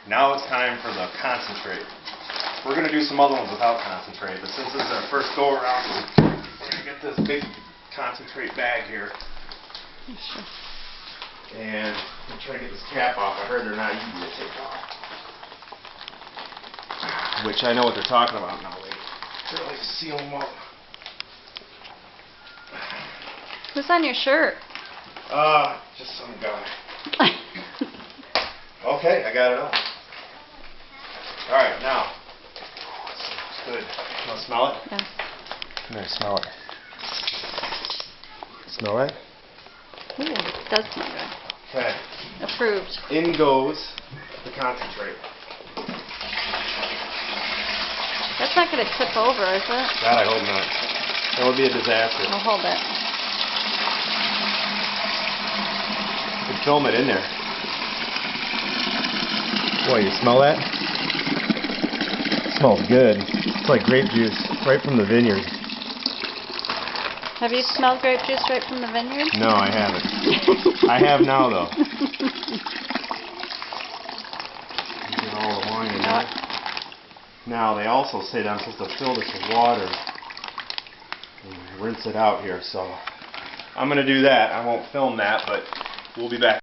Now it's time for the concentrate. We're going to do some other ones without concentrate, but since this is our first go around, we're going to get this big concentrate bag here. And I'm trying to get this cap off. I heard they're not easy to take off. Which I know what they're talking about now. They like seal them up. Who's on your shirt? Just some guy. Okay, I got it all. Alright, now. It's good. You want to smell it? Yeah. Come here, smell it. Smell that? Ooh, it does smell good. Okay. Approved. In goes the concentrate. That's not going to tip over, is it? God, I hope not. That would be a disaster. I'll hold it. You could film it in there. Boy, you smell that? It smells good. It's like grape juice, right from the vineyard. Have you smelled grape juice right from the vineyard? No, I haven't. I have now, though. Get all the wine in there. Now, they also say that I'm supposed to fill this with water and rinse it out here, so I'm going to do that. I won't film that, but we'll be back.